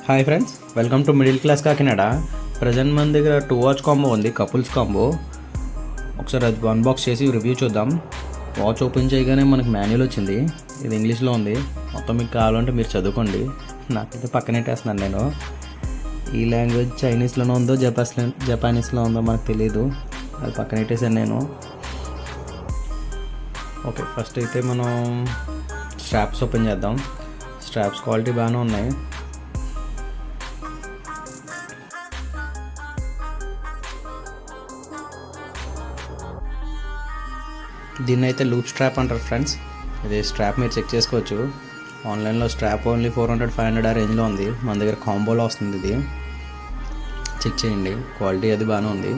Hi friends, welcome to middle class Kakinada. Present మన దగ్గర 2 watch combo ఉంది, కపుల్స్ కాంబో. ఒకసారి అది అన్బాక్స్ చేసి రివ్యూ చూద్దాం. వాచ్ ఓపెన్ చేయగానే మనకు మాన్యువల్ వచ్చింది. ఇది ఇంగ్లీష్లో ఉంది. మొత్తం మీకు కావాలంటే మీరు చదువుకోండి. నాకైతే పక్కనెట్టేస్తున్నాను నేను. ఈ లాంగ్వేజ్ చైనీస్లోనే ఉందో జపానీస్లో ఉందో మనకు తెలియదు. అది పక్కనెట్టేసాను నేను. ఓకే, ఫస్ట్ అయితే మనం స్ట్రాప్స్ ఓపెన్ చేద్దాం. స్ట్రాప్స్ క్వాలిటీ బాగానే ఉన్నాయి. దీన్ని అయితే లూప్ స్ట్రాప్ అంటారు ఫ్రెండ్స్. ఇది స్ట్రాప్ మీరు చెక్ చేసుకోవచ్చు. ఆన్లైన్లో స్ట్రాప్ ఓన్లీ 400-500 ఆ రేంజ్లో ఉంది. మన దగ్గర కాంబోలో వస్తుంది. ఇది చెక్ చేయండి, క్వాలిటీ అది బాగానే ఉంది.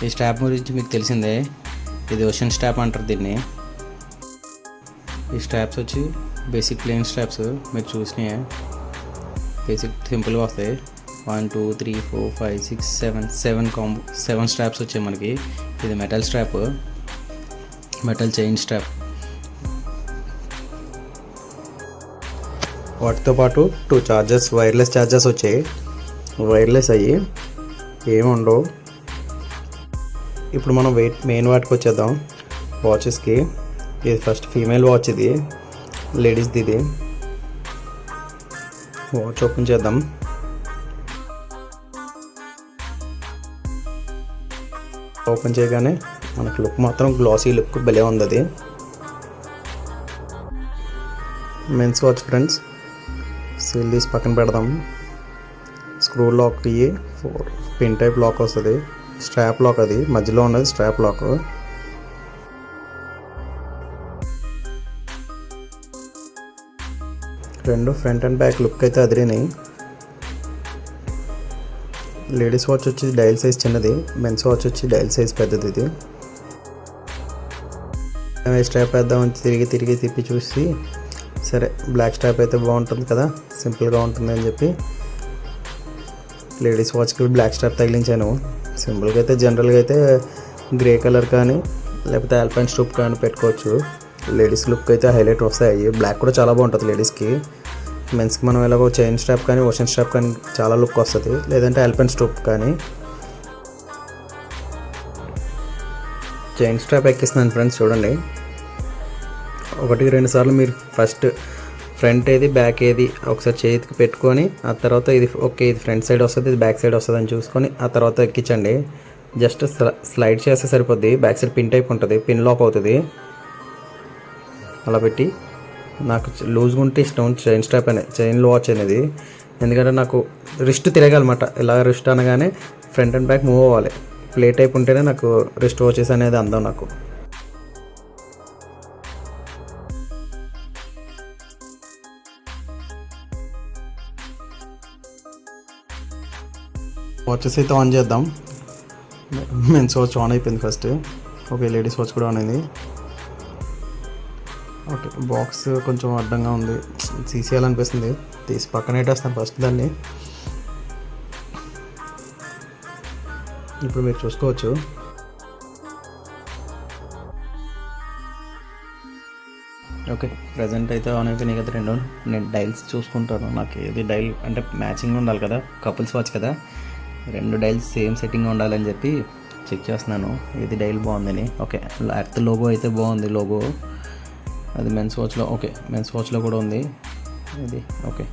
ఈ స్ట్రాప్ గురించి మీకు తెలిసిందే, ఇది ఓషన్ స్ట్రాప్ అంటారు దీన్ని. ఈ స్ట్రాప్స్ వచ్చి బేసిక్ ప్లెయిన్ స్ట్రాప్స్, మీరు చూసినాయి బేసిక్ సింపుల్గా వస్తాయి. 1 2 3 4 5 6 7 కాంబో 7 స్ట్రాప్స్ వచ్చాయి మనకి. ఇది metal strap, metal chain strap. వాటితో పాటు 2 చార్జర్స్, వైర్లెస్ చార్జర్స్ వచ్చాయి. వైర్లెస్ అయ్యి ఏముండవు. ఇప్పుడు మనం మెయిన్ వాటికి వచ్చేద్దాం. వాచెస్కి ఇది ఫస్ట్ ఫీమేల్ వాచ్, ఇది లేడీస్ది. ఇది వాచ్ ఓపెన్ చేద్దాం. ఓపెన్ చేయగానే మనకు లుక్ మాత్రం గ్లాసీ లుక్ భలే ఉంది. అది మెన్స్ వాచ్ ఫ్రెండ్స్. సీల్ తీసి పక్కన పెడదాం. స్క్రూ లాక్ ఇవి 4 పిన్ టైప్ లాక్ వస్తుంది. స్ట్రాప్ లాక్, అది మధ్యలో ఉన్నది స్ట్రాప్ లాక్. రెండు ఫ్రంట్ అండ్ బ్యాక్ లుక్ అయితే అదిరినాయి. లేడీస్ వాచ్ వచ్చి డైల్ సైజ్ చిన్నది, మెన్స్ వాచ్ వచ్చి డైల్ సైజ్ పెద్దది. ఇది స్ట్రాప్ వేద్దామని తిరిగి తిప్పి చూసి, సరే బ్లాక్ స్ట్రాప్ అయితే బాగుంటుంది కదా, సింపుల్గా ఉంటుంది అని చెప్పి లేడీస్ వాచ్కి బ్లాక్ స్ట్రాప్ తగిలించాను. సింపుల్గా అయితే జనరల్గా అయితే గ్రే కలర్ కానీ లేకపోతే ఆల్పైన్ స్ట్రూప్ కానీ పెట్టుకోవచ్చు. లేడీస్ లుక్ అయితే హైలైట్ వస్తాయి. బ్లాక్ కూడా చాలా బాగుంటుంది లేడీస్కి. మెన్స్కి మనం ఎలాగో చైన్ స్ట్రాప్ కానీ ఓషన్ స్ట్రాప్ కానీ చాలా లుక్ వస్తుంది, లేదంటే ఆల్పైన్ స్ట్రూప్ కానీ. చైన్ స్ట్రాప్ ఎక్కిస్తున్నాను ఫ్రెండ్స్, చూడండి. 1-2 సార్లు మీరు ఫస్ట్ ఫ్రంట్ ఏది బ్యాక్ ఏది ఒకసారి చేతికి పెట్టుకొని, ఆ తర్వాత ఇది ఓకే ఇది ఫ్రంట్ సైడ్ వస్తుంది, ఇది బ్యాక్ సైడ్ వస్తుంది అని చూసుకొని ఆ తర్వాత ఎక్కించండి. జస్ట్ స్లైడ్ చేస్తే సరిపోద్ది. బ్యాక్ సైడ్ పిన్ టైప్ ఉంటుంది, పిన్ లాక్ అవుతుంది. అలా పెట్టి, నాకు లూజ్గా ఉంటే ఇష్టం చైన్ స్ట్రాప్ అనేది, చైన్ వాచ్ అనేది. ఎందుకంటే నాకు రిస్ట్ తిరగాలన్నమాట. ఇలా రిస్ట్ అనగానే ఫ్రంట్ అండ్ బ్యాక్ మూవ్ అవ్వాలి. ప్లే టైప్ ఉంటేనే నాకు రిస్ట్ వాచెస్ అనేది అందం. నాకు వాచెస్ అయితే ఆన్ చేద్దాం. మెన్స్ వాచ్ ఆన్ అయిపోయింది ఫస్ట్. ఓకే, లేడీస్ వాచ్ కూడా ఆన్ అయింది. ఓకే, బాక్స్ కొంచెం అడ్డంగా ఉంది, తీసేయాలనిపిస్తుంది. తీసి పక్కన పెట్టేస్తాను ఫస్ట్ దాన్ని. ఇప్పుడు మీరు చూసుకోవచ్చు. ఓకే, ప్రజెంట్ అయితే ఆన్ అయిపోయినాయి కదా రెండు. నేను డైల్స్ చూసుకుంటాను. నాకు ఏది డైల్ అంటే మ్యాచింగ్ ఉండాలి కదా, కపుల్స్ వాచ్ కదా. 2 డైల్స్ సేమ్ సెట్టింగ్ ఉండాలని చెప్పి చెక్ చేస్తున్నాను ఏది డైల్ బాగుందని. ఓకే, ఎర్త్ లోగో అయితే బాగుంది. లోగో అది మెన్స్ వాచ్లో, ఓకే మెన్స్ వాచ్లో కూడా ఉంది ఇది. ఓకే,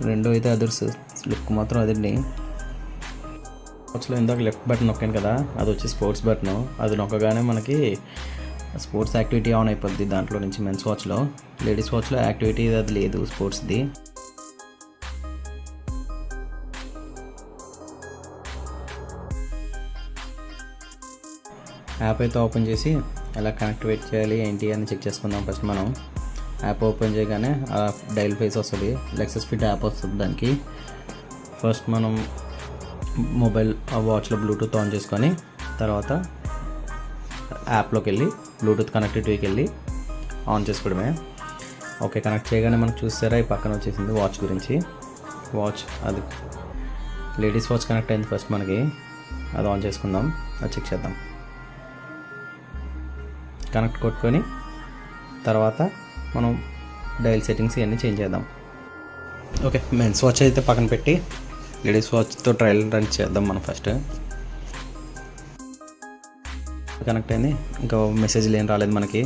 2 అయితే అదర్స్. లుక్ మాత్రం అదండి. వాచ్లో ఇందాక లెఫ్ట్ బటన్ నొక్కాను కదా, అది వచ్చి స్పోర్ట్స్ బటన్. అది నొక్కగానే మనకి స్పోర్ట్స్ యాక్టివిటీ ఆన్ అయిపోద్ది దాంట్లో నుంచి మెన్స్ వాచ్లో. లేడీస్ వాచ్లో యాక్టివిటీ అది లేదు స్పోర్ట్స్ది. యాప్ అయితే ఓపెన్ చేసి ఎలా కనెక్టివేట్ చేయాలి ఏంటి అని చెక్ చేసుకుందాం. ఫస్ట్ మనం యాప్ ఓపెన్ చేయగానే ఆ డైల్ ఫేస్ వస్తుంది, లెక్సస్ ఫిట్ యాప్ వస్తుంది దానికి. ఫస్ట్ మనం మొబైల్ వాచ్లో బ్లూటూత్ ఆన్ చేసుకొని తర్వాత యాప్లోకి వెళ్ళి బ్లూటూత్ కనెక్టివిటీకి వెళ్ళి ఆన్ చేసుకోవడమే. ఓకే, కనెక్ట్ చేయగానే మనకు చూస్తారా ఈ పక్కన వచ్చేసింది వాచ్ గురించి. వాచ్ అది లేడీస్ వాచ్ కనెక్ట్ అయింది ఫస్ట్ మనకి. అది ఆన్ చేసుకుందాం, అది చెక్ చేద్దాం. కనెక్ట్ కొట్టుకొని తర్వాత మనం డైల్ సెట్టింగ్స్ ఇవన్నీ చేంజ్ చేద్దాం. ఓకే, మెన్స్ వాచ్ అయితే పక్కన పెట్టి లేడీస్ వాచ్తో ట్రయల్ రన్ చేద్దాం. మనం ఫస్ట్ కనెక్ట్ అయింది, ఇంకా మెసేజ్లు ఏం రాలేదు మనకి.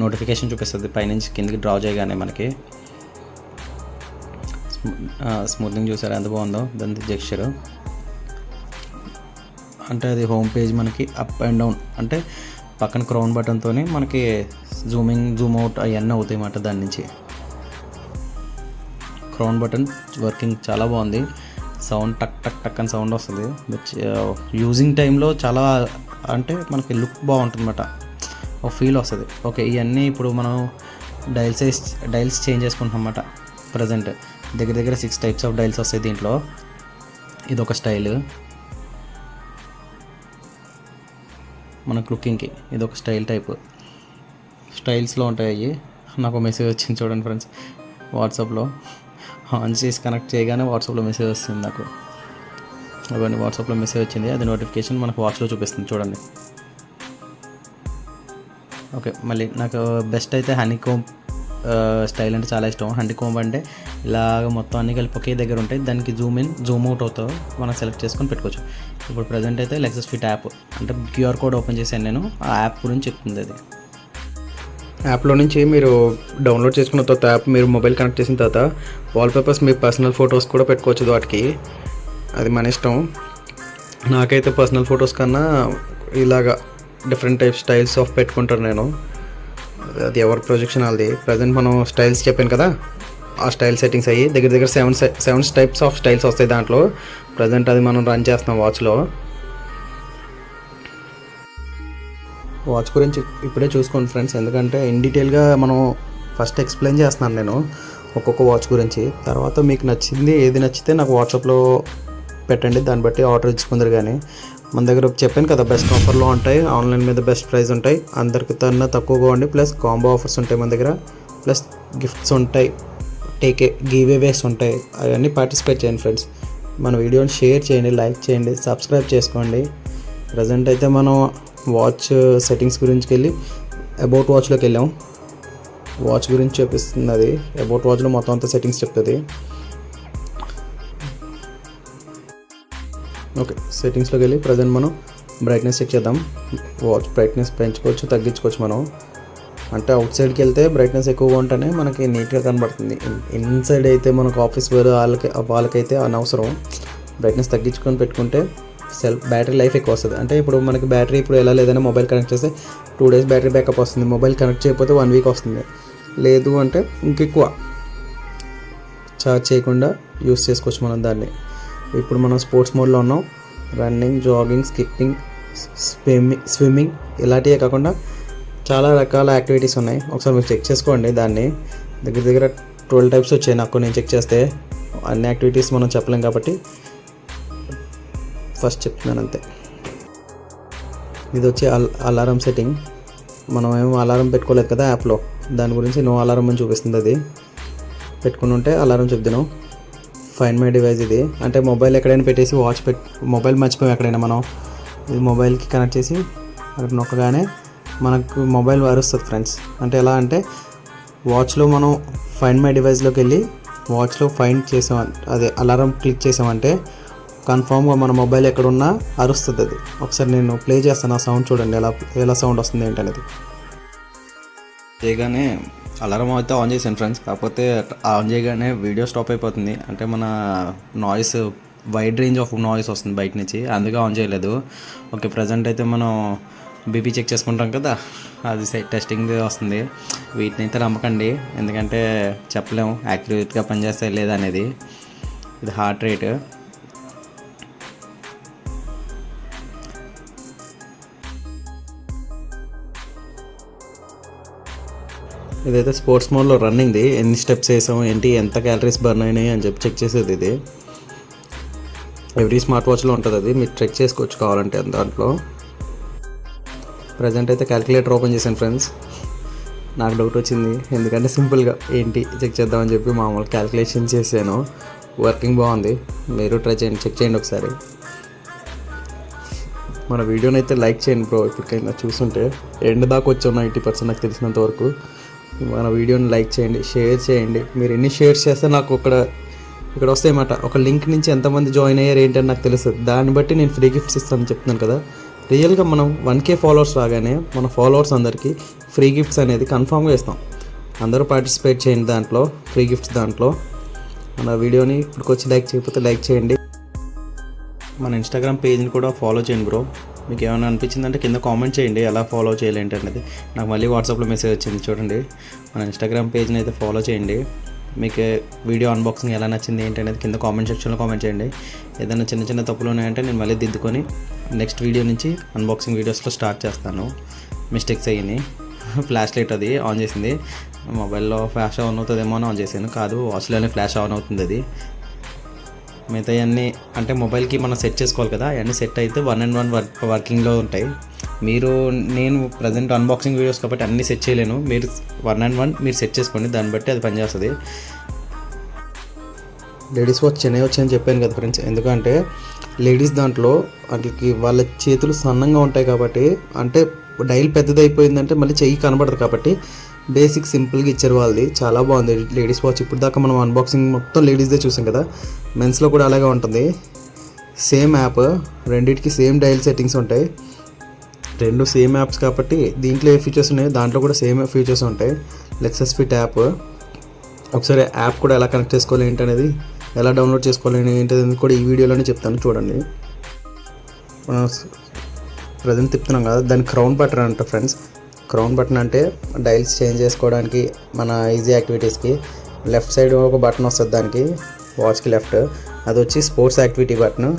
నోటిఫికేషన్ చూపిస్తుంది పైనుంచి కిందకి డ్రా చేయగానే మనకి. స్మూత్నింగ్ చూసారా ఎంత బాగుందో దాని జెక్చర్. అంటే అది హోమ్ పేజ్ మనకి అప్ అండ్ డౌన్, అంటే పక్కన క్రౌన్ బటన్తో మనకి జూమింగ్ జూమ్ అవుట్ అవన్నీ అవుతాయి అన్నమాట. దాని నుంచి క్రౌన్ బటన్ వర్కింగ్ చాలా బాగుంది. సౌండ్ టక్ టక్ టక్ అని సౌండ్ వస్తుంది. యూజింగ్ టైంలో చాలా అంటే మనకి లుక్ బాగుంటుంది అన్నమాట, ఒక ఫీల్ వస్తుంది. ఓకే, ఇవన్నీ ఇప్పుడు మనం డైల్స్ చేంజ్ చేసుకుంటాం అన్నమాట. ప్రజెంట్ దగ్గర దగ్గర 6 టైప్స్ ఆఫ్ డైల్స్ వస్తాయి దీంట్లో. ఇది ఒక స్టైల్ మనకు లుకింగ్కి, ఇది ఒక స్టైల్ టైప్. స్టైల్స్లో ఉంటాయి. నాకు మెసేజ్ వచ్చింది చూడండి ఫ్రెండ్స్, వాట్సాప్లో ఆన్ చేసి కనెక్ట్ చేయగానే వాట్సాప్లో మెసేజ్ వస్తుంది నాకు. అవన్నీ వాట్సాప్లో మెసేజ్ వచ్చింది, అది నోటిఫికేషన్ మనకు వాచ్లో చూపిస్తుంది చూడండి. ఓకే, మళ్ళీ నాకు బెస్ట్ అయితే హనీకోంబ్ స్టైల్ అంటే చాలా ఇష్టం. హనీకోంబ్ అంటే ఇలాగ మొత్తం అన్ని కలిపి ఒకే దగ్గర ఉంటాయి, దానికి జూమ్ ఇన్ జూమ్ అవుట్ అవుతావు, మనం సెలెక్ట్ చేసుకొని పెట్టుకోవచ్చు. ఇప్పుడు ప్రజెంట్ అయితే లెక్సస్ ఫిట్ యాప్, అంటే క్యూఆర్ కోడ్ ఓపెన్ చేశాను నేను, ఆ యాప్ గురించి చెప్తుంది. అది యాప్లో నుంచి మీరు డౌన్లోడ్ చేసుకున్న తర్వాత యాప్ మీరు మొబైల్ కనెక్ట్ చేసిన తర్వాత వాల్పేపర్స్, మీ పర్సనల్ ఫొటోస్ కూడా పెట్టుకోవచ్చు వాటికి. అది మన ఇష్టం. నాకైతే పర్సనల్ ఫొటోస్ కన్నా ఇలాగా డిఫరెంట్ స్టైల్స్ ఆఫ్ పెట్టుకుంటాను నేను. అది ఎవరి ప్రొజెక్షన్ వాళ్ళది. ప్రజెంట్ మనం స్టైల్స్ చెప్పాను కదా, ఆ స్టైల్ సెట్టింగ్స్ అయ్యి దగ్గర దగ్గర 7 టైప్స్ ఆఫ్ స్టైల్స్ వస్తాయి దాంట్లో. ప్రజెంట్ అది మనం రన్ చేస్తున్నాం వాచ్లో. వాచ్ గురించి ఇప్పుడే చూసుకోండి ఫ్రెండ్స్, ఎందుకంటే ఇన్ డీటెయిల్గా మనం ఫస్ట్ ఎక్స్ప్లెయిన్ చేస్తున్నాను నేను ఒక్కొక్క వాచ్ గురించి. తర్వాత మీకు నచ్చింది ఏది నచ్చితే నాకు వాట్సాప్లో పెట్టండి, దాన్ని బట్టి ఆర్డర్ ఇచ్చుకుందరు. కానీ మన దగ్గర చెప్పాను కదా, బెస్ట్ ఆఫర్లో ఉంటాయి, ఆన్లైన్ మీద బెస్ట్ ప్రైస్ ఉంటాయి, అందరికి కన్నా తక్కువగా ఉండి, ప్లస్ కాంబో ఆఫర్స్ ఉంటాయి మన దగ్గర, ప్లస్ గిఫ్ట్స్ ఉంటాయి, గివ్ అవేస్ ఉంటాయి. అవన్నీ పార్టిసిపేట్ చేయండి ఫ్రెండ్స్. మన వీడియోని షేర్ చేయండి, లైక్ చేయండి, సబ్స్క్రైబ్ చేసుకోండి. ప్రజెంట్ అయితే మనం వాచ్ సెట్టింగ్స్ గురించి వెళ్ళి అబౌట్ వాచ్లోకి వెళ్ళాం. వాచ్ గురించి చూపిస్తుంది అది. అబౌట్ వాచ్లో మొత్తం అంతా సెట్టింగ్స్ చెప్తుంది. ఓకే, సెట్టింగ్స్లోకి వెళ్ళి ప్రజెంట్ మనం బ్రైట్నెస్ చెక్ చేద్దాం. వాచ్ బ్రైట్నెస్ పెంచుకోవచ్చు, తగ్గించుకోవచ్చు మనం. అంటే అవుట్ సైడ్కి వెళ్తే బ్రైట్నెస్ ఎక్కువగా ఉంటేనే మనకి నీట్గా కనబడుతుంది. ఇన్సైడ్ అయితే మనకు ఆఫీస్ వేర్ వాళ్ళకైతే అనవసరం. బ్రైట్నెస్ తగ్గించుకొని పెట్టుకుంటే బ్యాటరీ లైఫ్ ఎక్కువ వస్తుంది. అంటే ఇప్పుడు మనకి బ్యాటరీ ఇప్పుడు ఎలా లేదైనా మొబైల్ కనెక్ట్ చేస్తే 2 days బ్యాటరీ బ్యాకప్ వస్తుంది. మొబైల్ కనెక్ట్ చేయకపోతే 1 week వస్తుంది. లేదు అంటే ఇంకెక్కువ ఛార్జ్ చేయకుండా యూస్ చేసుకోవచ్చు మనం దాన్ని. ఇప్పుడు మనం స్పోర్ట్స్ మోడ్లో ఉన్నాం. రన్నింగ్, జాగింగ్, స్కిప్పింగ్, స్విమ్మింగ్ ఇలాంటివే కాకుండా చాలా రకాల యాక్టివిటీస్ ఉన్నాయి. ఒకసారి మీరు చెక్ చేసుకోండి. దాన్ని దగ్గర దగ్గర 12 types వచ్చాయి నాకు నేను చెక్ చేస్తే. అన్ని యాక్టివిటీస్ మనం చెప్పలేం కాబట్టి ఫస్ట్ చెప్తున్నాను అంతే. ఇది వచ్చి అలారం సెట్టింగ్. మనం ఏమో అలారం పెట్టుకోలేదు కదా యాప్లో, దాని గురించి నో అలారం అని చూపిస్తుంది. అది పెట్టుకుని ఉంటే అలారం చెప్తున్నాం. ఫైండ్ మై డివైస్ ఇది, అంటే మొబైల్ ఎక్కడైనా పెట్టేసి మొబైల్ మర్చిపోయాం ఎక్కడైనా మనం, ఇది మొబైల్కి కనెక్ట్ చేసి అక్కడ నొక్కగానే మనకు మొబైల్ అరుస్తుంది ఫ్రెండ్స్. అంటే ఎలా అంటే వాచ్లో మనం ఫైండ్ మై డివైస్లోకి వెళ్ళి వాచ్లో ఫైండ్ చేసాం, అదే అలారం క్లిక్ చేసామంటే కన్ఫామ్గా మన మొబైల్ ఎక్కడున్నా అరుస్తుంది అది. ఒకసారి నేను ప్లే చేస్తాను, ఆ సౌండ్ చూడండి ఎలా సౌండ్ వస్తుంది ఏంటనేది. చేయగానే అలారం అయితే ఆన్ చేశాను ఫ్రెండ్స్, కాకపోతే ఆన్ చేయగానే వీడియో స్టాప్ అయిపోతుంది. అంటే మన noise wide range of noise వస్తుంది బయట నుంచి, అందుకే ఆన్ చేయలేదు. ఓకే, ప్రజెంట్ అయితే మనం బీపీ చెక్ చేసుకుంటాం కదా, అది టెస్టింగ్ వస్తుంది. వీటిని అయితే నమ్మకండి, ఎందుకంటే చెప్పలేము యాక్యురేట్గా పనిచేస్తాయి లేదా అనేది. ఇది హార్ట్ రేట్. ఇదైతే స్పోర్ట్స్ మోడ్లో రన్నింగ్ది, ఎన్ని స్టెప్స్ వేసాం ఏంటి, ఎంత క్యాలరీస్ బర్న్ అయినాయి అని చెప్పి చెక్ చేసేది. ఇది ఎవ్రీ స్మార్ట్ వాచ్లో ఉంటుంది, అది మీరు చెక్ చేసుకోవచ్చు కావాలంటే దాంట్లో. ప్రజెంట్ అయితే క్యాలిక్యులేటర్ ఓపెన్ చేశాను ఫ్రెండ్స్. నాకు డౌట్ వచ్చింది, ఎందుకంటే సింపుల్గా ఏంటి చెక్ చేద్దామని చెప్పి మామూలు క్యాలిక్యులేషన్ చేశాను. వర్కింగ్ బాగుంది, మీరు ట్రై చేయండి, చెక్ చేయండి ఒకసారి. మన వీడియోని అయితే లైక్ చేయండి బ్రో. ఇప్పటికైనా చూస్తుంటే ఎండ్ దాకా వచ్చాం 90% నాకు తెలిసినంత వరకు. మన వీడియోని లైక్ చేయండి, షేర్ చేయండి. మీరు ఎన్ని షేర్స్ చేస్తే నాకు ఇక్కడ వస్తాయన్నమాట. ఒక లింక్ నుంచి ఎంతమంది జాయిన్ అయ్యారు ఏంటని నాకు తెలుస్తుంది. దాన్ని బట్టి నేను ఫ్రీ గిఫ్ట్స్ ఇస్తానని చెప్తున్నాను కదా. రియల్గా మనం 1K ఫాలోవర్స్ రాగానే మన ఫాలోవర్స్ అందరికీ ఫ్రీ గిఫ్ట్స్ అనేది కన్ఫామ్గా ఇస్తాం. అందరూ పార్టిసిపేట్ చేయండి దాంట్లో, ఫ్రీ గిఫ్ట్స్ దాంట్లో. మన వీడియోని ఇప్పటికొచ్చి లైక్ చేయకపోతే లైక్ చేయండి. మన ఇన్స్టాగ్రామ్ పేజ్ని కూడా ఫాలో చేయండి బ్రో. మీకు ఏమైనా అనిపించిందంటే కింద కామెంట్ చేయండి ఎలా ఫాలో చేయాలి ఏంటనేది. నాకు మళ్ళీ వాట్సాప్లో మెసేజ్ వచ్చింది చూడండి. మన ఇన్స్టాగ్రామ్ పేజ్ని అయితే ఫాలో చేయండి. మీకు వీడియో అన్బాక్సింగ్ ఎలా నచ్చింది ఏంటనేది కింద కామెంట్ సెక్షన్లో కామెంట్ చేయండి. ఏదైనా చిన్న చిన్న తప్పులు ఉన్నాయంటే నేను మళ్ళీ దిద్దుకొని నెక్స్ట్ వీడియో నుంచి అన్బాక్సింగ్ వీడియోస్లో స్టార్ట్ చేస్తాను. మిస్టేక్స్ అయ్యి ఫ్లాష్ లైట్ అది ఆన్ చేసింది, మొబైల్లో ఫ్లాష్ ఆన్ అవుతుందేమో అని ఆన్ చేశాను. కాదు, వాచ్లోనే ఫ్లాష్ ఆన్ అవుతుంది. అది మిగతా అన్నీ అంటే మొబైల్కి మనం సెట్ చేసుకోవాలి కదా, అవన్నీ సెట్ అయితే 1 వర్కింగ్లో ఉంటాయి. నేను ప్రజెంట్ అన్బాక్సింగ్ వీడియోస్ కాబట్టి అన్నీ సెట్ చేయలేను. మీరు 1 మీరు సెట్ చేసుకోండి, దాన్ని బట్టి అది పనిచేస్తుంది. లేడీస్ వాచ్ చెన్నై వచ్చి అని చెప్పాను కదా ఫ్రెండ్స్. ఎందుకంటే లేడీస్ దాంట్లో వాటికి వాళ్ళ చేతులు సన్నంగా ఉంటాయి కాబట్టి, అంటే డైల్ పెద్దదైపోయిందంటే మళ్ళీ చెయ్యి కనబడదు కాబట్టి బేసిక్ సింపుల్గా ఇచ్చారు వాళ్ళది. చాలా బాగుంది లేడీస్ వాచ్. ఇప్పుడు దాకా మనం అన్బాక్సింగ్ మొత్తం లేడీస్దే చూసాం కదా, మెన్స్లో కూడా అలాగే ఉంటుంది. సేమ్ యాప్, రెండింటికి సేమ్ డైల్ సెట్టింగ్స్ ఉంటాయి. రెండు సేమ్ యాప్స్ కాబట్టి దీంట్లో ఏ ఫీచర్స్ ఉన్నాయో దాంట్లో కూడా సేమ్ ఫీచర్స్ ఉంటాయి. Lexus fit app. ఒకసారి యాప్ కూడా ఎలా కనెక్ట్ చేసుకోవాలి ఏంటనేది, ఎలా డౌన్లోడ్ చేసుకోవాలి ఏంటనేది కూడా ఈ వీడియోలోనే చెప్తాను చూడండి. ప్రజెంట్ తిప్పుతున్నాం కదా, దాని క్రౌన్ బటన్ అంట ఫ్రెండ్స్. క్రౌన్ బటన్ అంటే డైల్స్ చేంజ్ చేసుకోవడానికి మన ఈజీ యాక్టివిటీస్కి లెఫ్ట్ సైడ్ ఒక బటన్ వస్తుంది దానికి, వాచ్కి లెఫ్ట్. అది వచ్చి స్పోర్ట్స్ యాక్టివిటీ బటన్.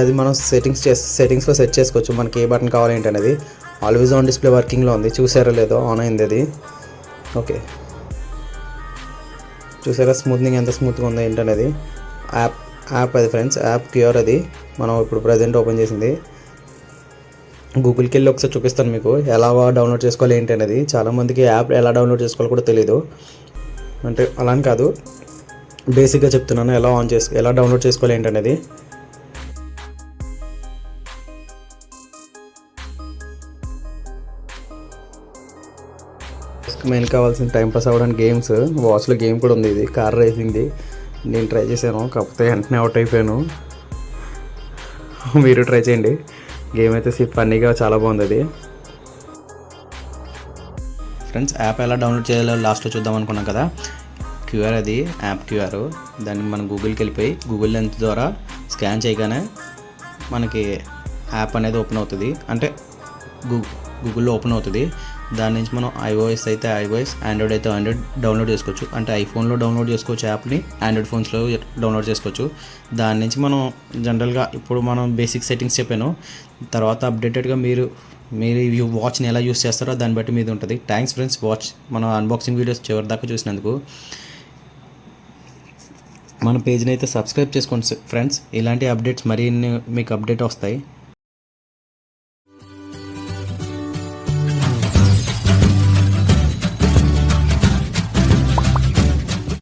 అది మనం సెట్టింగ్స్లో సెట్ చేసుకోవచ్చు మనకి ఏ బటన్ కావాలి ఏంటనేది. ఆల్వేస్ ఆన్ డిస్ప్లే వర్కింగ్లో ఉంది, చూసారో లేదో, ఆన్ అయింది అది. ఓకే, చూసారా స్మూత్నింగ్ ఎంత స్మూత్గా ఉందో ఏంటనేది. యాప్ అది ఫ్రెండ్స్, యాప్ క్యూఆర్ అది మనం ఇప్పుడు ప్రజెంట్ ఓపెన్ చేసింది. గూగుల్కి వెళ్ళి ఒకసారి చూపిస్తాను మీకు ఎలా డౌన్లోడ్ చేసుకోవాలి ఏంటి అనేది. చాలామందికి యాప్ ఎలా డౌన్లోడ్ చేసుకోవాలో కూడా తెలియదు. అంటే అలా అని కాదు, బేసిక్గా చెప్తున్నాను ఎలా డౌన్లోడ్ చేసుకోవాలి ఏంటి అనేది. మెయిన్ కావాల్సిన టైంపాస్ అవ్వడానికి గేమ్స్. వాచ్లో గేమ్ కూడా ఉంది, ఇది కార్ రేసింగ్ది. నేను ట్రై చేశాను, కాకపోతే వెంటనే అవుట్ అయిపోయాను. మీరు ట్రై చేయండి. గేమ్ అయితే ఫన్నీగా చాలా బాగుంది అది. ఫ్రెండ్స్, యాప్ ఎలా డౌన్లోడ్ చేయాలో లాస్ట్లో చూద్దాం అనుకున్నాం కదా. క్యూఆర్ అది యాప్ క్యూఆర్. దాన్ని మనం గూగుల్కి వెళ్ళిపోయి గూగుల్ లెన్స్ ద్వారా స్కాన్ చేయగానే మనకి యాప్ అనేది ఓపెన్ అవుతుంది. అంటే గూగుల్లో ఓపెన్ అవుతుంది. దాని నుంచి మనం iOS అయితే iOS, ఆండ్రాయిడ్ అయితే ఆండ్రాయిడ్ డౌన్లోడ్ చేసుకోవచ్చు. అంటే ఐఫోన్లో డౌన్లోడ్ చేసుకోవచ్చు యాప్ని, ఆండ్రాయిడ్ ఫోన్స్లో డౌన్లోడ్ చేసుకోవచ్చు. దాని నుంచి మనం జనరల్గా ఇప్పుడు మనం బేసిక్ సెట్టింగ్స్ చెప్పాను. తర్వాత అప్డేటెడ్గా మీరు వాచ్ని ఎలా యూస్ చేస్తారో దాన్ని బట్టి మీద ఉంటుంది. థ్యాంక్స్ ఫ్రెండ్స్, వాచ్ మన అన్బాక్సింగ్ వీడియోస్ చివరి దాకా చూసినందుకు. మన పేజ్ని అయితే సబ్స్క్రైబ్ చేసుకోండి ఫ్రెండ్స్. ఇలాంటి అప్డేట్స్ మరిన్ని మీకు అప్డేట్ వస్తాయి.